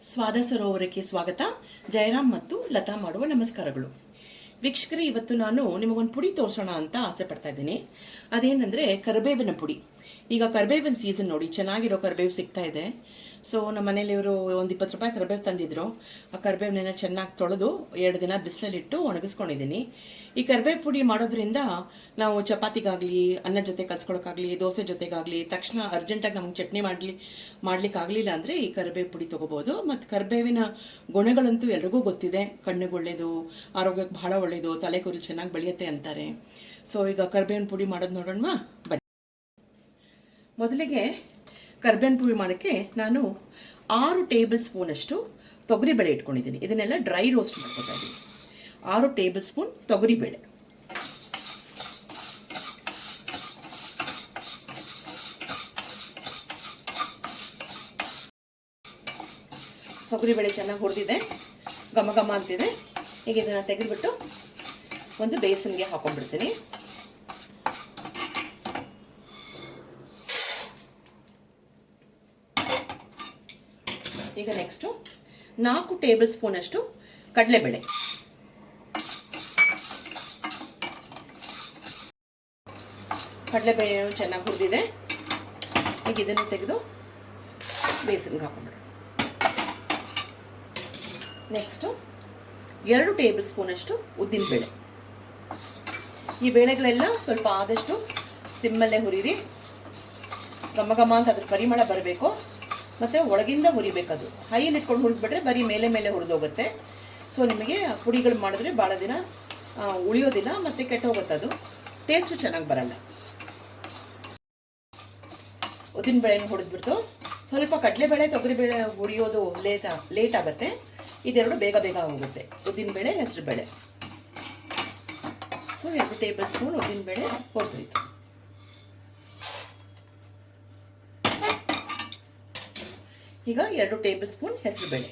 ಸ್ವಾದ ಸರೋವರಕ್ಕೆ ಸ್ವಾಗತ. ಜಯರಾಮ್ ಮತ್ತು ಲತಾ ಮಾಡುವ ನಮಸ್ಕಾರಗಳು. ವೀಕ್ಷಕರೇ, ಇವತ್ತು ನಾನು ನಿಮಗೊಂದು ಪುಡಿ ತೋರಿಸೋಣ ಅಂತ ಆಸೆ ಪಡ್ತಾ ಇದ್ದೀನಿ. ಅದೇನೆಂದರೆ ಕರಿಬೇವಿನ ಪುಡಿ. ಈಗ ಕರಿಬೇವಿನ ಸೀಸನ್ ನೋಡಿ, ಚೆನ್ನಾಗಿರೋ ಕರಿಬೇವು ಸಿಗ್ತಾ ಇದೆ. ಸೊ ನಮ್ಮ ಮನೇಲಿ ಇವರು ಒಂದು 20 ರೂಪಾಯಿ ಕರಿಬೇವು ತಂದಿದ್ರು. ಆ ಕರಿಬೇವನ್ನೆಲ್ಲ ಚೆನ್ನಾಗಿ ತೊಳೆದು 2 ದಿನ ಬಿಸಿಲಲ್ಲಿಟ್ಟು ಒಣಗಿಸ್ಕೊಂಡಿದ್ದೀನಿ. ಈ ಕರಿಬೇವು ಪುಡಿ ಮಾಡೋದ್ರಿಂದ ನಾವು ಚಪಾತಿಗಾಗಲಿ, ಅನ್ನ ಜೊತೆ ಕಲ್ಸ್ಕೊಳಕ್ಕಾಗಲಿ, ದೋಸೆ ಜೊತೆಗಾಗಲಿ, ತಕ್ಷಣ ಅರ್ಜೆಂಟಾಗಿ ನಮ್ಗೆ ಚಟ್ನಿ ಮಾಡ್ಲಿಕ್ಕಾಗಲಿಲ್ಲ ಅಂದರೆ ಈ ಕರಿಬೇವು ಪುಡಿ ತೊಗೋಬೋದು. ಮತ್ತು ಕರಿಬೇವಿನ ಗುಣಗಳಂತೂ ಎಲ್ರಿಗೂ ಗೊತ್ತಿದೆ. ಕಣ್ಣಿಗೆ ಒಳ್ಳೆಯದು, ಆರೋಗ್ಯಕ್ಕೆ ಬಹಳ ಒಳ್ಳೆಯದು, ತಲೆ ಕೂದಲು ಚೆನ್ನಾಗಿ ಬೆಳೆಯುತ್ತೆ ಅಂತಾರೆ. ಸೊ ಈಗ ಕರಿಬೇವಿನ ಪುಡಿ ಮಾಡೋದು ನೋಡೋಣ ಬನ್ನಿ. ಮೊದಲಿಗೆ ಕರಿಬೇವಿನ ಪುಡಿ ಮಾಡೋಕ್ಕೆ ನಾನು 6 ಟೇಬಲ್ ಸ್ಪೂನಷ್ಟು ತೊಗರಿಬೇಳೆ ಇಟ್ಕೊಂಡಿದ್ದೀನಿ. ಇದನ್ನೆಲ್ಲ ಡ್ರೈ ರೋಸ್ಟ್ ಮಾಡ್ಕೊತಾ ಇದ್ದೀನಿ. 6 ಟೇಬಲ್ ಸ್ಪೂನ್ ತೊಗರಿಬೇಳೆ. ತೊಗರಿಬೇಳೆ ಚೆನ್ನಾಗಿ ಹುರಿದಿದೆ, ಘಮ ಘಮ ಅಂತಿದೆ. ಈಗ ಇದನ್ನು ತೆಗೆದುಬಿಟ್ಟು ಒಂದು ಬೇಸನ್ಗೆ ಹಾಕೊಂಡ್ಬಿಡ್ತೀನಿ. ಈಗ ನೆಕ್ಸ್ಟು 4 ಟೇಬಲ್ ಸ್ಪೂನಷ್ಟು ಕಡಲೆಬೇಳೆ. ಕಡಲೆಬೇಳೆ ಚೆನ್ನಾಗಿ ಹುರಿದಿದೆ. ಈಗ ಇದನ್ನು ತೆಗೆದು ಬೇಸನ್ಗೆ ಹಾಕೊಂಡ್ಬಿಡೋಣ. ನೆಕ್ಸ್ಟು 2 ಟೇಬಲ್ ಸ್ಪೂನಷ್ಟು ಉದ್ದಿನಬೇಳೆ. ಈ ಬೇಳೆಗಳೆಲ್ಲ ಸ್ವಲ್ಪ ಆದಷ್ಟು ಸಿಮ್ಮಲ್ಲೇ ಹುರಿರಿ. ಘಮ ಘಮ ಅಂತ ಅದ್ರ ಪರಿಮಳ ಬರಬೇಕು. ಮತ್ತು ಒಳಗಿಂದ ಹುರಿಬೇಕದು. ಹೈಯಲ್ಲಿ ಇಟ್ಕೊಂಡು ಹುರಿದ್ಬಿಟ್ರೆ ಬರೀ ಮೇಲೆ ಮೇಲೆ ಹುರಿದೋಗುತ್ತೆ. ಸೊ ನಿಮಗೆ ಪುಡಿಗಳು ಮಾಡಿದ್ರೆ ಭಾಳ ದಿನ ಉಳಿಯೋದಿಲ್ಲ ಮತ್ತು ಕೆಟ್ಟೋಗುತ್ತೆ. ಅದು ಟೇಸ್ಟು ಚೆನ್ನಾಗಿ ಬರಲ್ಲ. ಉದ್ದಿನಬೇಳೆನ ಹುರಿದ್ಬಿಟ್ಟು ಸ್ವಲ್ಪ ಕಡಲೆಬೇಳೆ ತೊಗರಿಬೇಳೆ ಹುರಿಯೋದು ಲೇಟ್ ಆಗುತ್ತೆ. ಇದೆರಡು ಬೇಗ ಬೇಗ ಹೋಗುತ್ತೆ. ಉದ್ದಿನಬೇಳೆ, ಹೆಸರುಬೇಳೆ. ಸೊ 2 ಟೇಬಲ್ ಸ್ಪೂನ್ ಉದ್ದಿನಬೇಳೆ ಹುರಿದೋಯ್ತು. ಈಗ 2 ಟೇಬಲ್ ಸ್ಪೂನ್ ಹೆಸರುಬೇಳೆ.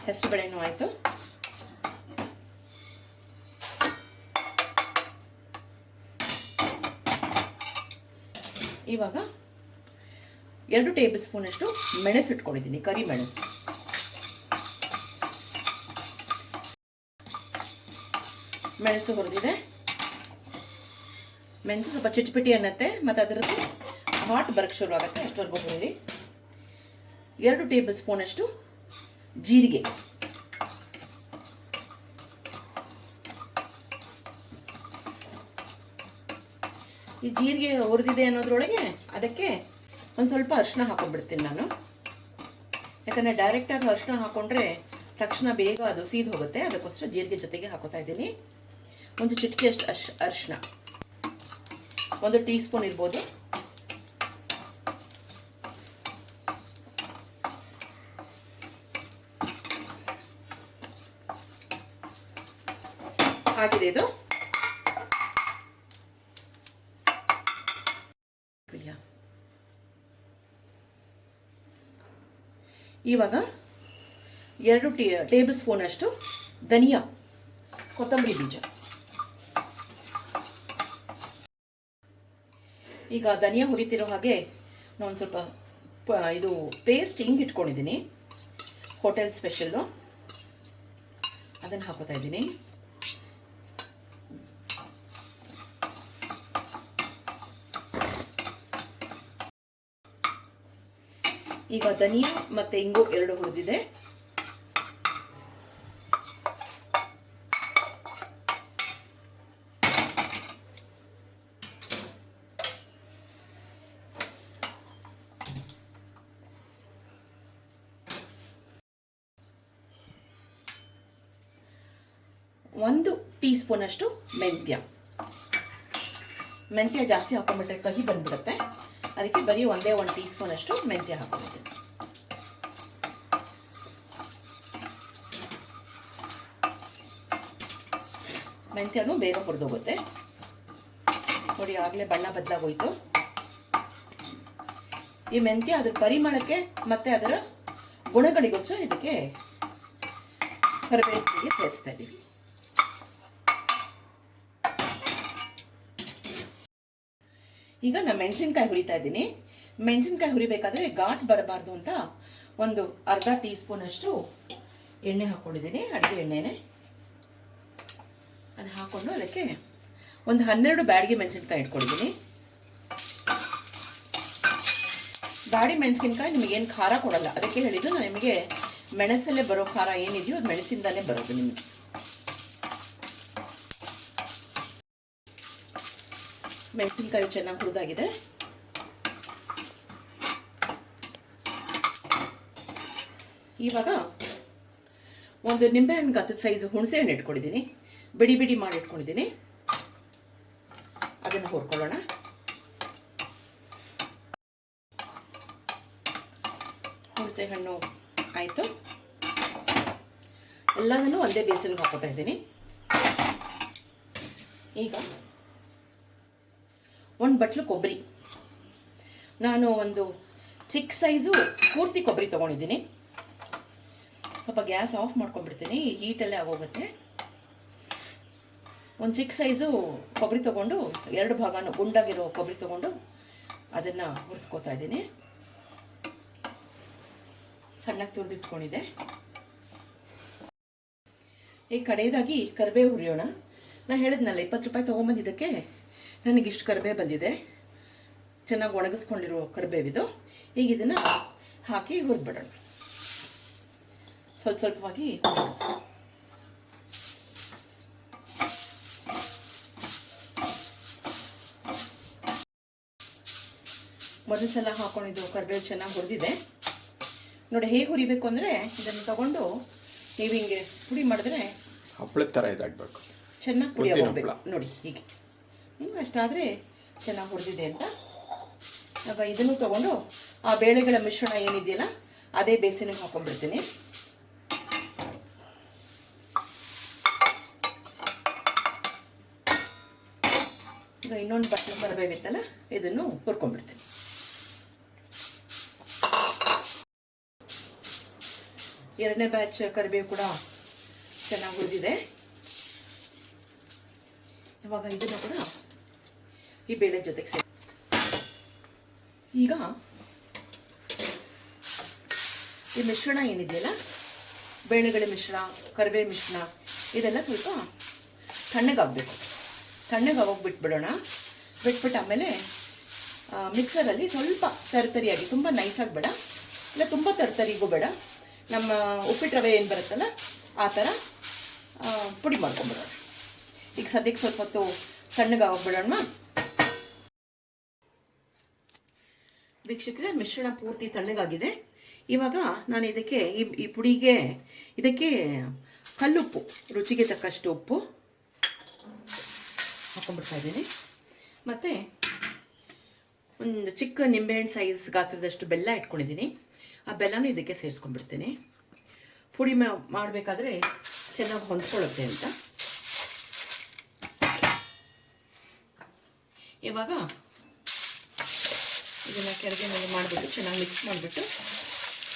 ಹೆಸರುಬೇಳೆನೂ ಆಯಿತು. ಇವಾಗ 2 ಟೇಬಲ್ ಸ್ಪೂನಷ್ಟು ಮೆಣಸು ಇಟ್ಕೊಂಡಿದ್ದೀನಿ, ಕರಿ ಮೆಣಸು. ಮೆಣಸು ಹುರಿದಿದೆ. ಮೆಣಸು ಸ್ವಲ್ಪ ಚಿಟಪಿಟಿ ಅನ್ನತ್ತೆ ಮತ್ತು ಅದರದ್ದು ಹಾಟ್ ಬರಕ್ಕೆ ಶುರು ಆಗುತ್ತೆ. ಅಷ್ಟವರೆಗೂ ಹುರಿರಿ. 2 ಟೇಬಲ್ ಸ್ಪೂನಷ್ಟು ಜೀರಿಗೆ. ಈ ಜೀರಿಗೆ ಹುರಿದಿದೆ ಅನ್ನೋದ್ರೊಳಗೆ ಅದಕ್ಕೆ ಒಂದು ಸ್ವಲ್ಪ ಅರಿಶಿನ ಹಾಕೊಂಡ್ಬಿಡ್ತೀನಿ ನಾನು. ಯಾಕಂದರೆ ಡೈರೆಕ್ಟಾಗಿ ಅರಿಶಿನ ಹಾಕೊಂಡ್ರೆ ತಕ್ಷಣ ಬೇಗ ಅದು ಸೀದು ಹೋಗುತ್ತೆ. ಅದಕ್ಕೋಸ್ಕರ ಜೀರಿಗೆ ಜೊತೆಗೆ ಹಾಕೋತಾ ಇದ್ದೀನಿ. ಒಂದು ಚಿಟಿಕೆಯಷ್ಟು ಅರಿಶಿನ, 1 ಟೀ ಸ್ಪೂನ್ ಇರ್ಬೋದು. ಆಗಿದೆ ಇದು. ಇವಾಗ 2 ಟೇಬಲ್ ಸ್ಪೂನ್ ಅಷ್ಟು ಧನಿಯಾ, ಕೊತ್ತಂಬರಿ ಬೀಜ. ಈಗ ಧನಿಯಾ ಹುರಿತಿರೋ ಹಾಗೆ ನಾನು ಸ್ವಲ್ಪ ಇದು ಪೇಸ್ಟ್ ಹಿಂಗೆ ಇಟ್ಕೊಂಡಿದ್ದೀನಿ, ಹೋಟೆಲ್ ಸ್ಪೆಷಲ್ಲು. ಅದನ್ನು ಹಾಕೋತಾ ಇದ್ದೀನಿ. ಈಗ ಧನಿಯಾ ಮತ್ತು ಇಂಗು 2 ಹುರಿದಿದೆ. ಒಂದು ಟೀ ಸ್ಪೂನ್ ಅಷ್ಟು ಮೆಂತ್ಯ. ಮೆಂತ್ಯ ಜಾಸ್ತಿ ಹಾಕೊಂಡ್ಬಿಟ್ರೆ ಕಹಿ ಬಂದ್ಬಿಡುತ್ತೆ. ಅದಕ್ಕೆ ಬರೀ 1 ಟೀ ಸ್ಪೂನ್ ಅಷ್ಟು ಮೆಂತ್ಯ ಹಾಕೊಂಡಿದ್ದೀನಿ. ಮೆಂತ್ಯನೂ ಬೇಗ ಹುರಿದೋಗುತ್ತೆ ನೋಡಿ. ಆಗಲೇ ಬಣ್ಣ ಬದಲಾಗೋಯ್ತು. ಈ ಮೆಂತ್ಯ ಅದರ ಪರಿಮಳಕ್ಕೆ ಮತ್ತು ಅದರ ಗುಣಗಳಿಗೋಸ್ಕರ ಇದಕ್ಕೆ ಕರಿಬೇವಿಗೆ ಸೇರಿಸ್ತಾ ಇದ್ದೀವಿ. ಈಗ ನಾನು ಮೆಣಸಿನ್ಕಾಯಿ ಹುರಿತಾ ಇದ್ದೀನಿ. ಮೆಣಸಿನ್ಕಾಯಿ ಹುರಿಬೇಕಾದ್ರೆ ಘಾಟ್ ಬರಬಾರ್ದು ಅಂತ ಒಂದು ಅರ್ಧ ಟೀ ಸ್ಪೂನ್ ಅಷ್ಟು ಎಣ್ಣೆ ಹಾಕ್ಕೊಂಡಿದ್ದೀನಿ, ಅಡುಗೆ ಎಣ್ಣೆನೆ. ಅದು ಹಾಕ್ಕೊಂಡು ಅದಕ್ಕೆ ಒಂದು 12 ಬ್ಯಾಡಗಿ ಮೆಣಸಿನ್ಕಾಯಿ ಇಟ್ಕೊಂಡಿದ್ದೀನಿ. ಬ್ಯಾಡಿ ಮೆಣಸಿನ್ಕಾಯಿ ನಿಮಗೇನು ಖಾರ ಕೊಡಲ್ಲ, ಅದಕ್ಕೆ ಹೇಳಿದ್ದು ನಾನು ನಿಮಗೆ ಮೆಣಸಲ್ಲೇ ಬರೋ ಖಾರ ಏನಿದೆಯೋ ಅದು ಮೆಣಸಿಂದಲೇ ಬರೋದು ನಿಮಗೆ. ಮೆಣಸಿನ್ಕಾಯಿ ಚೆನ್ನಾಗಿ ಹುರಿದಾಗಿದೆ. ಇವಾಗ ಒಂದು ನಿಂಬೆಹಣ್ಣು ಗಾತ್ರದ ಸೈಜ್ ಹುಣಸೆ ಹಣ್ಣು ಇಟ್ಕೊಂಡಿದ್ದೀನಿ, ಬಿಡಿ ಬಿಡಿ ಮಾಡಿ ಇಟ್ಕೊಂಡಿದ್ದೀನಿ. ಅದನ್ನು ಹುರ್ಕೊಳ್ಳೋಣ. ಹುಣಸೆ ಹಣ್ಣು ಆಯಿತು. ಎಲ್ಲದನ್ನು ಒಂದೇ ಬೇಸನ್ಗೆ ಹಾಕೋತಾ ಇದ್ದೀನಿ. ಈಗ ಒಂದು ಬಟ್ಲು ಕೊಬ್ಬರಿ, ನಾನು ಒಂದು ಚಿಕ್ಕ ಸೈಜು ಪೂರ್ತಿ ಕೊಬ್ಬರಿ ತೊಗೊಂಡಿದ್ದೀನಿ. ಸ್ವಲ್ಪ ಗ್ಯಾಸ್ ಆಫ್ ಮಾಡ್ಕೊಂಡ್ಬಿಡ್ತೀನಿ, ಹೀಟಲ್ಲೇ ಆಗೋಗುತ್ತೆ. ಒಂದು ಚಿಕ್ಕ ಸೈಜು ಕೊಬ್ಬರಿ ತೊಗೊಂಡು 2 ಭಾಗನೂ ಗುಂಡಾಗಿರೋ ಕೊಬ್ಬರಿ ತೊಗೊಂಡು ಅದನ್ನು ಹುರಿದ್ಕೋತಾ ಇದ್ದೀನಿ. ಸಣ್ಣಗೆ ತುರಿದಿಟ್ಕೊಂಡಿದ್ದೆ. ಈ ಕಡೆಯದಾಗಿ ಕರಿಬೇವು ಹುರಿಯೋಣ. ನಾನು ಹೇಳಿದ್ನಲ್ಲ 20 ರೂಪಾಯಿ ತೊಗೊಂಬಂದಿದ್ದಕ್ಕೆ ನನಗಿಷ್ಟು ಕರಿಬೇವು ಬಂದಿದೆ. ಚೆನ್ನಾಗಿ ಒಣಗಿಸ್ಕೊಂಡಿರೋ ಕರಿಬೇವಿದು. ಈಗ ಇದನ್ನು ಹಾಕಿ ಹುರಿದ್ಬಿಡೋಣ. ಸ್ವಲ್ಪ ಸ್ವಲ್ಪವಾಗಿ ಮೊದಲ ಸಲ ಹಾಕೊಂಡಿದ್ದು ಕರಿಬೇವು ಚೆನ್ನಾಗಿ ಹುರಿದಿದೆ ನೋಡಿ. ಹೇಗೆ ಹುರಿಬೇಕು ಅಂದರೆ ಇದನ್ನು ತಗೊಂಡು ನೀವು ಹಿಂಗೆ ಪುಡಿ ಮಾಡಿದ್ರೆ ಹಪ್ಪಳದ ಥರ ಇದಾಗಬೇಕು, ಚೆನ್ನಾಗಿ ಪುಡಿ ಆಗೋಗ್ಬೇಕು ನೋಡಿ. ಹೀಗೆ ಅಷ್ಟಾದರೆ ಚೆನ್ನಾಗಿ ಹುರಿದಿದೆ ಅಂತ. ಆಗ ಇದನ್ನು ತಗೊಂಡು ಆ ಬೇಳೆಗಳ ಮಿಶ್ರಣ ಏನಿದೆಯಲ್ಲ ಅದೇ ಬೇಸಿನಿಗೆ ಹಾಕೊಂಡ್ಬಿಡ್ತೀನಿ. ಈಗ ಇನ್ನೊಂದು ಬಟ್ಲು ಕರಿಬೇವಿತ್ತಲ್ಲ ಇದನ್ನು ಹುರ್ಕೊಂಡ್ಬಿಡ್ತೀನಿ. ಎರಡನೇ ಬ್ಯಾಚ್ ಕರಿಬೇವು ಕೂಡ ಚೆನ್ನಾಗಿ ಹುರಿದಿದೆ. ಇವಾಗ ಇದನ್ನು ಕೂಡ ಈ ಬೇಳೆ ಜೊತೆಗೆ ಸೇರಿ ಈಗ ಈ ಮಿಶ್ರಣ ಏನಿದೆಯಲ್ಲ, ಬೇಳೆಗಳ ಮಿಶ್ರಣ, ಕರಿಬೇವು ಮಿಶ್ರಣ, ಇದೆಲ್ಲ ಸ್ವಲ್ಪ ತಣ್ಣಗಾಗಬೇಕು. ತಣ್ಣಗಾಗೋಗಿ ಬಿಟ್ಬಿಡೋಣ. ಬಿಟ್ಬಿಟ್ಟು ಆಮೇಲೆ ಮಿಕ್ಸರಲ್ಲಿ ಸ್ವಲ್ಪ ತರಿತರಿಯಾಗಿ, ತುಂಬ ನೈಸಾಗಿ ಬೇಡ, ಇಲ್ಲ ತುಂಬ ತರಿತರಿಗೂ ಬೇಡ, ನಮ್ಮ ಉಪ್ಪಿಟ್ಟು ರವೆ ಏನು ಬರುತ್ತಲ್ಲ ಆ ಥರ ಪುಡಿ ಮಾಡ್ಕೊಂಬಿಡೋಣ. ಈಗ ಸದ್ಯಕ್ಕೆ ಸ್ವಲ್ಪ ಹೊತ್ತು ತಣ್ಣಗಾಗೋಗ್ಬಿಡೋಣ. ವೀಕ್ಷಕರೇ, ಮಿಶ್ರಣ ಪೂರ್ತಿ ತಣ್ಣಗಾಗಿದೆ. ಇವಾಗ ನಾನು ಇದಕ್ಕೆ ಈ ಪುಡಿಗೆ ಇದಕ್ಕೆ ಕಲ್ಲುಪ್ಪು, ರುಚಿಗೆ ತಕ್ಕಷ್ಟು ಉಪ್ಪು ಹಾಕೊಂಡ್ಬಿಡ್ತಾ ಇದ್ದೀನಿ. ಮತ್ತು ಒಂದು ಚಿಕ್ಕ ನಿಂಬೆಹಣ್ಣು ಸೈಜ್ ಗಾತ್ರದಷ್ಟು ಬೆಲ್ಲ ಇಟ್ಕೊಂಡಿದ್ದೀನಿ. ಆ ಬೆಲ್ಲನೂ ಇದಕ್ಕೆ ಸೇರಿಸ್ಕೊಂಡ್ಬಿಡ್ತೀನಿ. ಪುಡಿ ಮಾಡಬೇಕಾದ್ರೆ ಚೆನ್ನಾಗಿ ಹೊಂದ್ಕೊಳ್ಳುತ್ತೆ ಅಂತ. ಇವಾಗ ಇದನ್ನು ಕೆಳಗೆ ಮೇಲೆ ಮಾಡಿಬಿಟ್ಟು ಚೆನ್ನಾಗಿ ಮಿಕ್ಸ್ ಮಾಡಿಬಿಟ್ಟು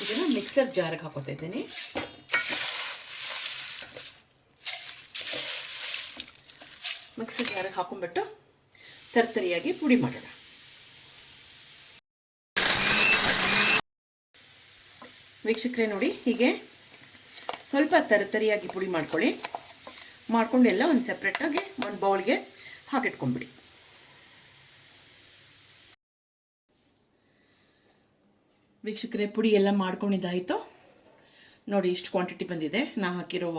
ಇದನ್ನು ಮಿಕ್ಸರ್ ಜಾರ್ಗೆ ಹಾಕೋತಾ ಇದ್ದೀನಿ. ಮಿಕ್ಸರ್ ಜಾರ್ಗೆ ಹಾಕೊಂಡ್ಬಿಟ್ಟು ತರ್ತರಿಯಾಗಿ ಪುಡಿ ಮಾಡೋಣ. ವೀಕ್ಷಕರೇ ನೋಡಿ, ಹೀಗೆ ಸ್ವಲ್ಪ ತರ್ತರಿಯಾಗಿ ಪುಡಿ ಮಾಡ್ಕೊಳ್ಳಿ. ಮಾಡ್ಕೊಂಡು ಎಲ್ಲ ಒಂದು ಸೆಪ್ರೇಟಾಗಿ ಒಂದು ಬೌಲ್ಗೆ ಹಾಕಿಟ್ಕೊಂಡ್ಬಿಡಿ. ವೀಕ್ಷಕರೇ, ಪುಡಿ ಎಲ್ಲ ಮಾಡ್ಕೊಂಡಿದ್ದಾಯಿತು ನೋಡಿ. ಇಷ್ಟು ಕ್ವಾಂಟಿಟಿ ಬಂದಿದೆ ನಾ ಹಾಕಿರೋ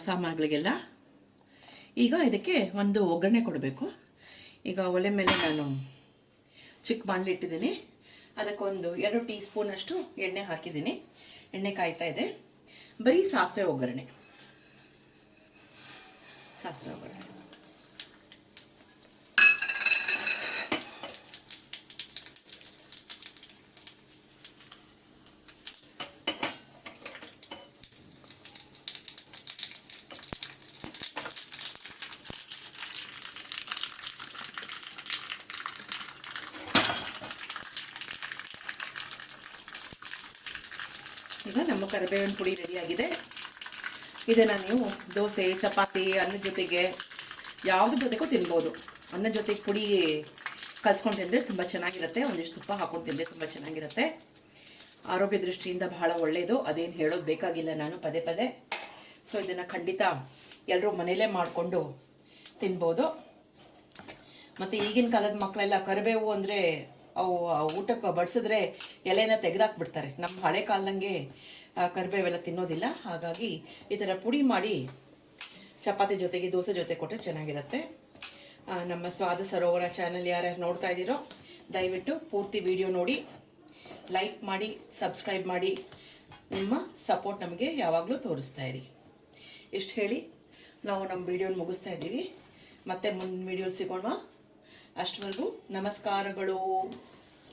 ಸಾಮಾನುಗಳಿಗೆಲ್ಲ. ಈಗ ಇದಕ್ಕೆ ಒಂದು ಒಗ್ಗರಣೆ ಕೊಡಬೇಕು. ಈಗ ಒಲೆ ಮೇಲೆ ನಾನು ಚಿಕ್ಕ ಬಾಣಲೆ ಇಟ್ಟಿದ್ದೀನಿ. ಅದಕ್ಕೊಂದು 2 ಟೀ ಸ್ಪೂನಷ್ಟು ಎಣ್ಣೆ ಹಾಕಿದ್ದೀನಿ. ಎಣ್ಣೆ ಕಾಯ್ತಾ ಇದೆ. ಬರೀ ಸಾಸಿವೆ ಒಗ್ಗರಣೆ. ಈಗ ನಮ್ಮ ಕರಿಬೇವಿನ ಪುಡಿ ರೆಡಿಯಾಗಿದೆ. ಇದನ್ನು ನೀವು ದೋಸೆ, ಚಪಾತಿ, ಅನ್ನದ ಜೊತೆಗೆ ಯಾವುದ್ರ ಜೊತೆಗೂ ತಿನ್ಬೋದು. ಅನ್ನದ ಜೊತೆಗೆ ಪುಡಿ ಕಲ್ಸ್ಕೊಂಡು ತಿಂದರೆ ತುಂಬ ಚೆನ್ನಾಗಿರುತ್ತೆ. ಒಂದಿಷ್ಟು ತುಪ್ಪ ಹಾಕೊಂಡು ತಿಂದರೆ ತುಂಬ ಚೆನ್ನಾಗಿರುತ್ತೆ. ಆರೋಗ್ಯ ದೃಷ್ಟಿಯಿಂದ ಬಹಳ ಒಳ್ಳೆಯದು, ಅದೇನು ಹೇಳೋದು ಬೇಕಾಗಿಲ್ಲ ನಾನು ಪದೇ ಪದೇ. ಸೊ ಇದನ್ನು ಖಂಡಿತ ಎಲ್ಲರೂ ಮನೇಲೇ ಮಾಡಿಕೊಂಡು ತಿನ್ಬೋದು. ಮತ್ತು ಈಗಿನ ಕಾಲದ ಮಕ್ಕಳೆಲ್ಲ ಕರಿಬೇವು ಅಂದರೆ ಅವು ಊಟಕ್ಕೆ ಬಡಿಸಿದ್ರೆ ಎಲೆನ ತೆಗೆದಾಕ್ಬಿಡ್ತಾರೆ. ನಮ್ಮ ಹಳೆ ಕಾಲದಂಗೆ ಕರಿಬೇವೆಲ್ಲ ತಿನ್ನೋದಿಲ್ಲ. ಹಾಗಾಗಿ ಈ ಥರ ಪುಡಿ ಮಾಡಿ ಚಪಾತಿ ಜೊತೆಗೆ ದೋಸೆ ಜೊತೆ ಕೊಟ್ಟರೆ ಚೆನ್ನಾಗಿರುತ್ತೆ. ನಮ್ಮ ಸ್ವಾದ ಸರೋವರ ಚಾನಲ್ ಯಾರ್ಯಾರು ನೋಡ್ತಾ ಇದ್ದೀರೋ ದಯವಿಟ್ಟು ಪೂರ್ತಿ ವಿಡಿಯೋ ನೋಡಿ, ಲೈಕ್ ಮಾಡಿ, ಸಬ್ಸ್ಕ್ರೈಬ್ ಮಾಡಿ. ನಿಮ್ಮ ಸಪೋರ್ಟ್ ನಮಗೆ ಯಾವಾಗಲೂ ತೋರಿಸ್ತಾ ಇರಿ. ಇಷ್ಟು ಹೇಳಿ ನಾವು ನಮ್ಮ ವಿಡಿಯೋನ ಮುಗಿಸ್ತಾ ಇದ್ದೀವಿ. ಮತ್ತೆ ಮುಂದಿನ ವಿಡಿಯೋ ಸಿಗೋಣ. ಅಷ್ಟವರೆಗೂ ನಮಸ್ಕಾರಗಳು.